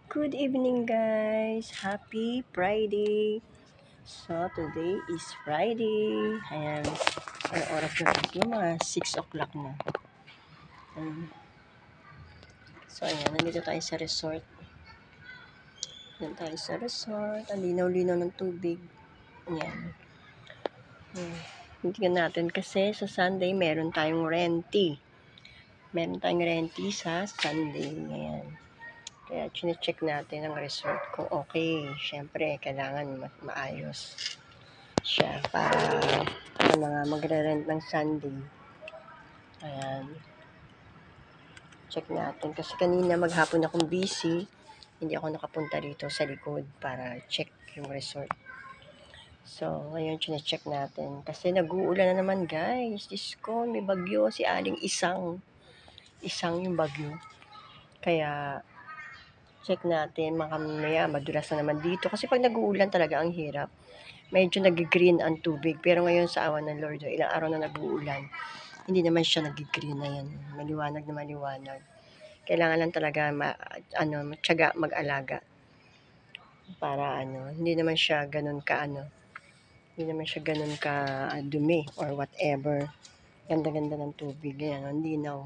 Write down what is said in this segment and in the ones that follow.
Good evening guys! Happy Friday! So, today is Friday. Ayan. Ang oras na siguro mga 6 o'clock na. So, ayan. Nandito tayo sa resort. Nandito tayo sa resort. Ang linaw-linaw ng tubig. Ayan. Tingnan natin kasi sa Sunday meron tayong renti. Meron tayong renti sa Sunday. Ayan. Kaya chine-check natin ang resort kung okay. Siyempre, kailangan maayos siya para mga magre-rent ng Sunday. Ayan. Check natin. Kasi kanina maghapon akong busy. Hindi ako nakapunta dito sa likod para check yung resort. So, ngayon chine-check natin. Kasi nag-uulan na naman guys. Diyos ko, may bagyo. Si Aling Isang. Isang yung bagyo. Kaya, check natin, mamaya madulas na naman dito. Kasi pag nag-uulan talaga ang hirap. Medyo nag-green ang tubig. Pero ngayon sa awa ng Lord, ilang araw na nag-uulan, hindi naman siya nag-green na yan. Maliwanag na maliwanag. Kailangan lang talaga matyaga mag-alaga. Para hindi naman siya ganun ka hindi naman siya ganun ka dumi or whatever. Ganda-ganda ng tubig. Ayan, ang linaw.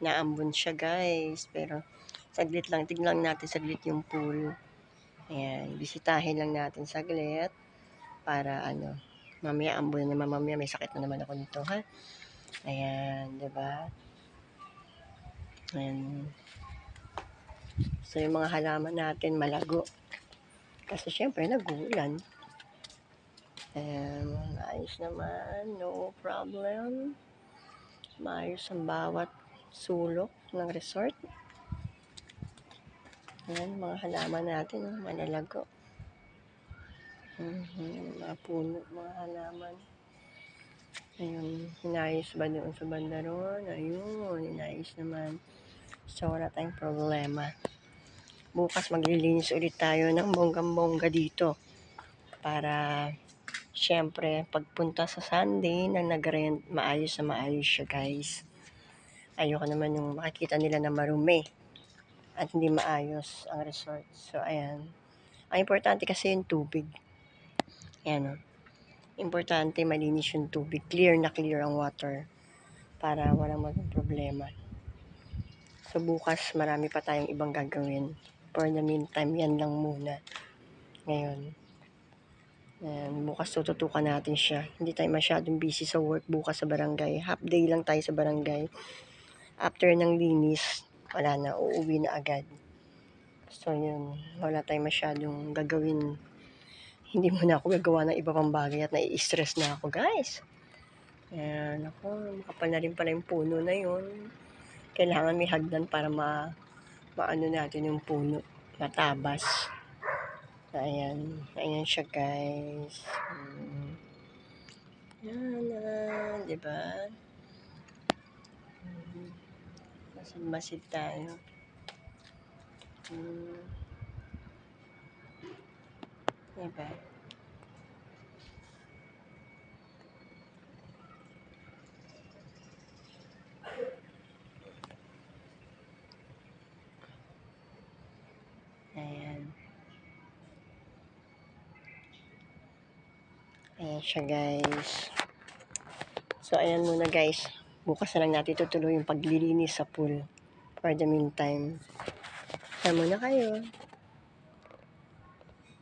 Naambon siya guys. Pero saglit lang, tignan natin saglit yung pool. Ayan, bisitahin lang natin saglit para mamaya ambon na naman, mamaya may sakit na naman ako nito ha. Ayan, 'di ba? Ayan. So yung mga halaman natin malago. Kasi syempre nag-uulan. Ayan, ayos naman, no problem. Maayos ang bawat sulok ng resort. Ayan, mga halaman natin, malalago. Mga puno, mga halaman. Ayun, inayos ba doon sa banda ron? Ayun, inayos naman. So, wala tayong problema. Bukas maglilinis ulit tayo ng bonggang-bongga dito. Para, syempre, pagpunta sa Sunday na nag-rent, maayos na maayos siya, guys. Ayoko naman yung makikita nila na marumi at hindi maayos ang resort. So, ayan. Ang importante kasi yung tubig. Ayan, o. Importante malinis yung tubig. Clear na clear ang water. Para walang maging problema. So, bukas marami pa tayong ibang gagawin. For the meantime, yan lang muna. Ngayon. Bukas tututukan natin siya. Hindi tayo masyadong busy sa work bukas sa barangay. Half day lang tayo sa barangay. After ng linis, wala na. Uuwi na agad. So, yun. Wala tayong masyadong gagawin. Hindi mo na ako gagawa ng iba pang bagay at nai-stress na ako, guys. Ayan, ako. Makapal na rin pala yung puno na yun. Kailangan may hagdan para maano natin yung puno. Matabas. Ayan. Ayan siya, guys. Yan, diba? Masid-masid tayo. Diba? Ayan. Ayan siya, guys. So, ayan muna, guys. Bukas na lang natin tutuloy yung paglilinis sa pool. For the meantime. Ayan muna kayo.